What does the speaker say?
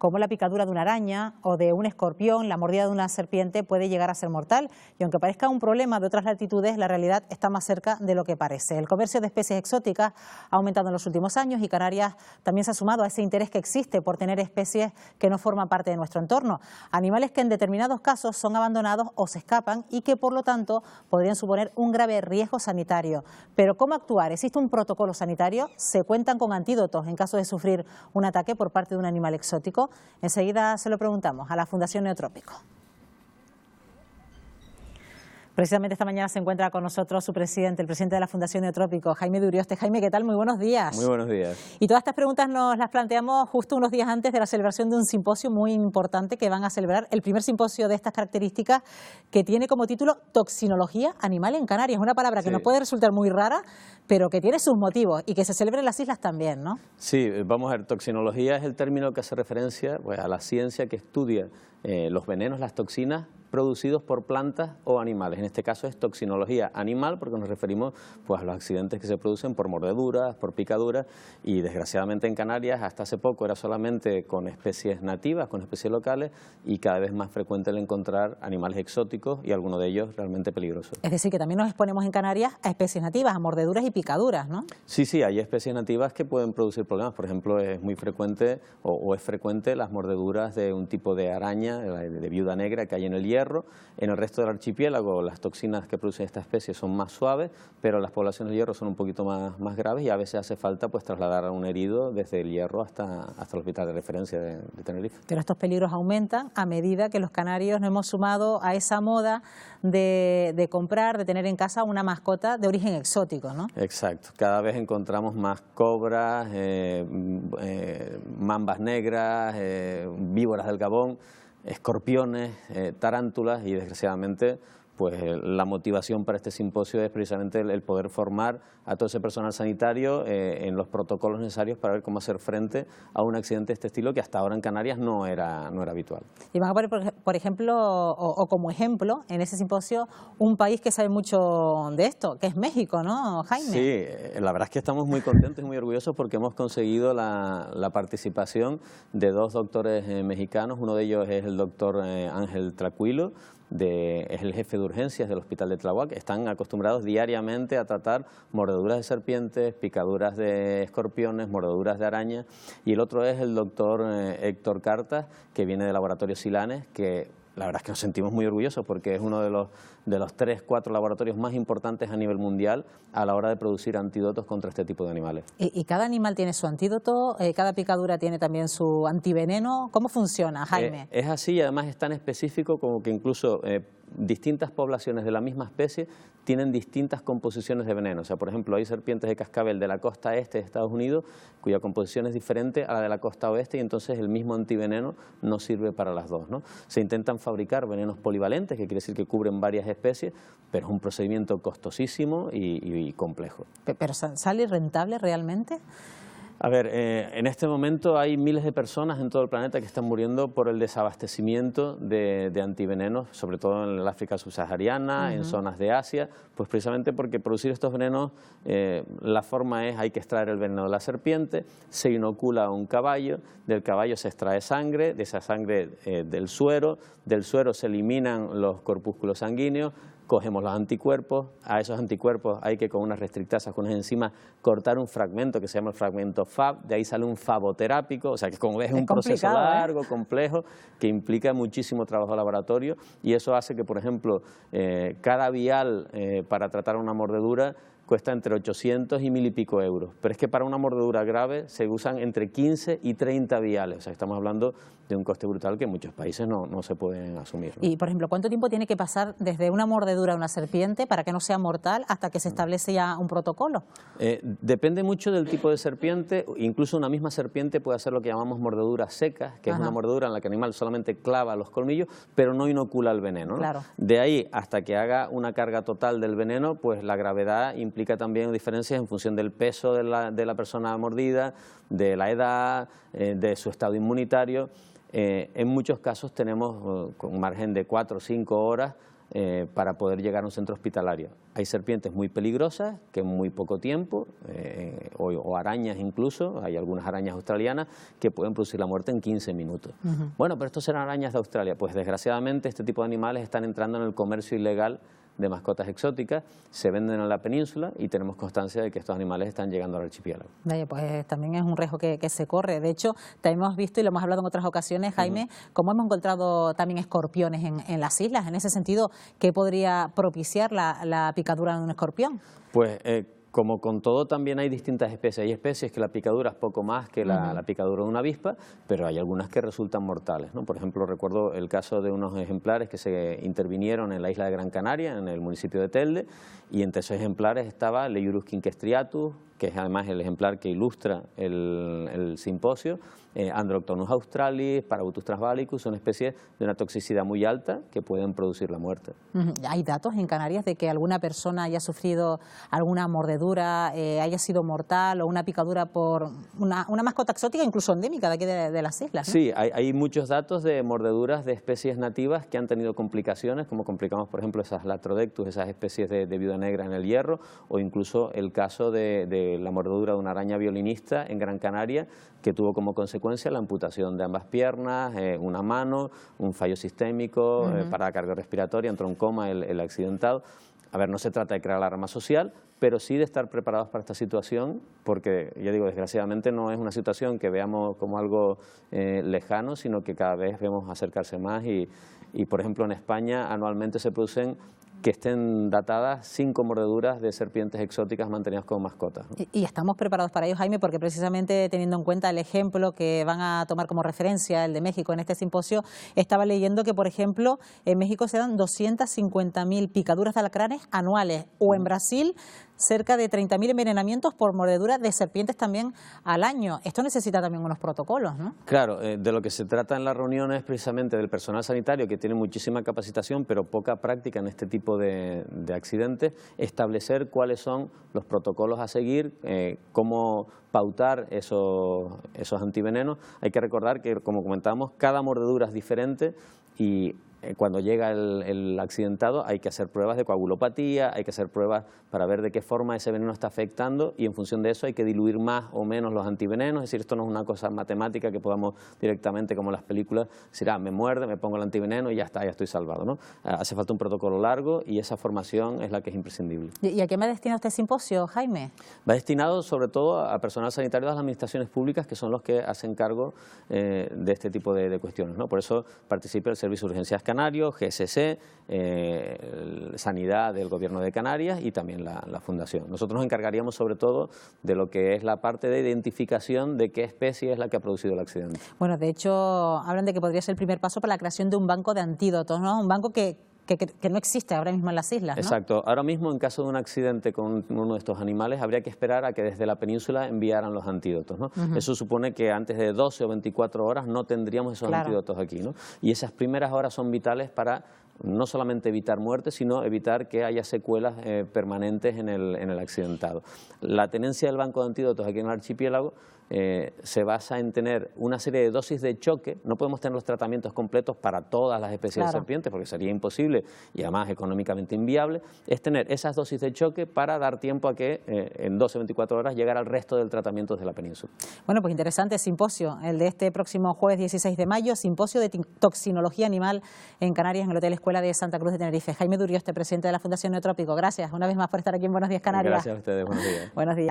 como la picadura de una araña o de un escorpión, la mordida de una serpiente puede llegar a ser mortal. Y aunque parezca un problema de otras latitudes, la realidad está más cerca de lo que parece. El comercio de especies exóticas ha aumentado en los últimos años y Canarias también se ha sumado a ese interés que existe por tener especies que no forman parte de nuestro entorno. Animales que en determinados casos son abandonados o se escapan y que por lo tanto podrían suponer un grave riesgo sanitario. Pero ¿cómo actuar? ¿Existe un protocolo sanitario? ¿Se cuentan con antídotos en caso de sufrir un ataque por parte de un animal exótico? Enseguida se lo preguntamos a la Fundación Neotrópico. Precisamente esta mañana se encuentra con nosotros su presidente, el presidente de la Fundación Neotrópico, Jaime de Urioste. Jaime, ¿qué tal? Muy buenos días. Muy buenos días. Y todas estas preguntas nos las planteamos justo unos días antes de la celebración de un simposio muy importante que van a celebrar, el primer simposio de estas características, que tiene como título Toxinología Animal en Canarias. Una palabra que nos puede resultar muy rara, pero que tiene sus motivos y que se celebra en las islas también, ¿no? Sí, vamos a ver, toxinología es el término que hace referencia a la ciencia que estudia los venenos, las toxinas producidos por plantas o animales. En este caso es toxinología animal porque nos referimos a los accidentes que se producen por mordeduras, por picaduras, y desgraciadamente en Canarias hasta hace poco era solamente con especies nativas, con especies locales, y cada vez más frecuente el encontrar animales exóticos y algunos de ellos realmente peligrosos. Es decir, que también nos exponemos en Canarias a especies nativas, a mordeduras y picaduras, ¿no? Sí, sí, hay especies nativas que pueden producir problemas. Por ejemplo, es muy frecuente o es frecuente las mordeduras de un tipo de araña, de viuda negra que hay en el hierro. En el resto del archipiélago las toxinas que producen esta especie son más suaves, pero las poblaciones del hierro son un poquito más graves y a veces hace falta trasladar a un herido desde el hierro hasta el hospital de referencia de Tenerife. Pero estos peligros aumentan a medida que los canarios nos hemos sumado a esa moda de comprar, de tener en casa una mascota de origen exótico, ¿no? Exacto, cada vez encontramos más cobras, mambas negras, víboras del Gabón, escorpiones, tarántulas, y desgraciadamente la motivación para este simposio es precisamente el poder formar a todo ese personal sanitario en los protocolos necesarios para ver cómo hacer frente a un accidente de este estilo que hasta ahora en Canarias no era habitual. Y van a poner, por ejemplo, o como ejemplo, en ese simposio, un país que sabe mucho de esto, que es México, ¿no, Jaime? Sí, la verdad es que estamos muy contentos y muy orgullosos porque hemos conseguido la participación de dos doctores mexicanos. Uno de ellos es el doctor Ángel Tracuilo, es el jefe de urgencias del Hospital de Tláhuac. Están acostumbrados diariamente a tratar mordeduras de serpientes, picaduras de escorpiones, mordeduras de araña. Y el otro es el doctor Héctor Cartas, que viene del laboratorio Silanes, que la verdad es que nos sentimos muy orgullosos porque es uno de los 3-4 laboratorios más importantes a nivel mundial a la hora de producir antídotos contra este tipo de animales. ¿Y cada animal tiene su antídoto? ¿Cada picadura tiene también su antiveneno? ¿Cómo funciona, Jaime? Es así, y además es tan específico como que incluso distintas poblaciones de la misma especie tienen distintas composiciones de veneno. O sea, por ejemplo, hay serpientes de cascabel de la costa este de Estados Unidos cuya composición es diferente a la de la costa oeste, y entonces el mismo antiveneno no sirve para las dos, ¿no? Se intentan fabricar venenos polivalentes, que quiere decir que cubren varias especies, pero es un procedimiento costosísimo y complejo. ¿Pero sale rentable realmente? A ver, en este momento hay miles de personas en todo el planeta que están muriendo por el desabastecimiento de antivenenos, sobre todo en el África subsahariana, en zonas de Asia, pues precisamente porque producir estos venenos, la forma es, hay que extraer el veneno de la serpiente, se inocula a un caballo, del caballo se extrae sangre, de esa sangre del suero se eliminan los corpúsculos sanguíneos, cogemos los anticuerpos, a esos anticuerpos hay que con unas restrictasas, con unas enzimas, cortar un fragmento que se llama el fragmento FAB, de ahí sale un faboterápico, o sea que como ves es un proceso largo, complejo, que implica muchísimo trabajo laboratorio, y eso hace que, por ejemplo, cada vial para tratar una mordedura cuesta entre 800 y 1000 y pico euros, pero es que para una mordedura grave se usan entre 15 y 30 viales, o sea, estamos hablando de un coste brutal que en muchos países no se pueden asumir, ¿no? Y, por ejemplo, ¿cuánto tiempo tiene que pasar desde una mordedura a una serpiente para que no sea mortal hasta que se establece ya un protocolo? Depende mucho del tipo de serpiente. Incluso una misma serpiente puede hacer lo que llamamos mordeduras secas, que es una mordedura en la que el animal solamente clava los colmillos, pero no inocula el veneno, ¿no? Claro. De ahí hasta que haga una carga total del veneno, pues la gravedad implica también diferencias en función del peso de la persona mordida, de la edad, de su estado inmunitario. En muchos casos tenemos con un margen de 4 o 5 horas para poder llegar a un centro hospitalario. hay serpientes muy peligrosas que en muy poco tiempo, o arañas incluso, hay algunas arañas australianas que pueden producir la muerte en 15 minutos. Bueno, pero estos eran arañas de Australia. Pues desgraciadamente este tipo de animales están entrando en el comercio ilegal de mascotas exóticas, se venden en la península y tenemos constancia de que estos animales están llegando al archipiélago. Vaya, pues también es un riesgo que se corre. De hecho, también hemos visto y lo hemos hablado en otras ocasiones, Jaime, cómo hemos encontrado también escorpiones en las islas. En ese sentido, ¿qué podría propiciar la picadura de un escorpión? Pues como con todo también hay distintas especies. Hay especies que la picadura es poco más que la picadura de una avispa, pero hay algunas que resultan mortales, ¿no? Por ejemplo, recuerdo el caso de unos ejemplares que se intervinieron en la isla de Gran Canaria, en el municipio de Telde, y entre esos ejemplares estaba Leiurus quinquestriatus, que es además el ejemplar que ilustra el simposio, Androctonus australis, Parabutus transvalicus, son especies de una toxicidad muy alta que pueden producir la muerte. ¿Hay datos en Canarias de que alguna persona haya sufrido alguna mordedura, haya sido mortal o una picadura por una mascota exótica, incluso endémica de aquí de las islas, ¿no? Sí, hay muchos datos de mordeduras de especies nativas que han tenido complicaciones, como complicamos, por ejemplo, esas Latrodectus, esas especies de viuda negra en el Hierro, o incluso el caso de la mordedura de una araña violinista en Gran Canaria, que tuvo como consecuencia la amputación de ambas piernas, una mano, un fallo sistémico, parada cardiorrespiratoria, entró en coma el accidentado. A ver, no se trata de crear alarma social, pero sí de estar preparados para esta situación, porque, ya digo, desgraciadamente no es una situación que veamos como algo lejano, sino que cada vez vemos acercarse más y, por ejemplo, en España anualmente se producen que estén datadas 5 mordeduras de serpientes exóticas mantenidas como mascotas, ¿no? Y estamos preparados para ello, Jaime, porque precisamente teniendo en cuenta el ejemplo que van a tomar como referencia, el de México en este simposio, estaba leyendo que, por ejemplo, en México se dan 250.000 picaduras de alacranes anuales, o en Brasil cerca de 30.000 envenenamientos por mordedura de serpientes también al año. Esto necesita también unos protocolos, ¿no? Claro, de lo que se trata en la reunión es precisamente del personal sanitario, que tiene muchísima capacitación pero poca práctica en este tipo de accidentes, establecer cuáles son los protocolos a seguir, cómo pautar esos antivenenos. Hay que recordar que, como comentábamos, cada mordedura es diferente y cuando llega el accidentado hay que hacer pruebas de coagulopatía, hay que hacer pruebas para ver de qué forma ese veneno está afectando y en función de eso hay que diluir más o menos los antivenenos. Es decir, esto no es una cosa matemática que podamos directamente, como en las películas, decir, me muerde, me pongo el antiveneno y ya está, ya estoy salvado, ¿no? Hace falta un protocolo largo y esa formación es la que es imprescindible. ¿Y a qué me destina este simposio, Jaime? Va destinado sobre todo a personal sanitario de las administraciones públicas, que son los que hacen cargo de este tipo de cuestiones, ¿no? Por eso participa el Servicio de Urgencias Canario, GSC, Sanidad del Gobierno de Canarias y también la Fundación. Nosotros nos encargaríamos sobre todo de lo que es la parte de identificación de qué especie es la que ha producido el accidente. Bueno, de hecho, hablan de que podría ser el primer paso para la creación de un banco de antídotos, ¿no? Un banco que no existe ahora mismo en las islas, ¿no? Exacto. Ahora mismo, en caso de un accidente con uno de estos animales, habría que esperar a que desde la península enviaran los antídotos, ¿no? Eso supone que antes de 12 o 24 horas no tendríamos esos antídotos aquí, ¿no? Y esas primeras horas son vitales para no solamente evitar muertes, sino evitar que haya secuelas permanentes en el accidentado. La tenencia del banco de antídotos aquí en el archipiélago se basa en tener una serie de dosis de choque. No podemos tener los tratamientos completos para todas las especies de serpientes porque sería imposible y además económicamente inviable. Es tener esas dosis de choque para dar tiempo a que en 12 o 24 horas llegara al resto del tratamiento desde la península. Bueno, pues interesante simposio, el de este próximo jueves 16 de mayo, simposio de toxinología animal en Canarias, en el Hotel Escuela de Santa Cruz de Tenerife. Jaime Durioste, presidente de la Fundación Neotrópico, gracias una vez más por estar aquí en Buenos Días Canarias. Gracias a ustedes, buenos días. Buenos días.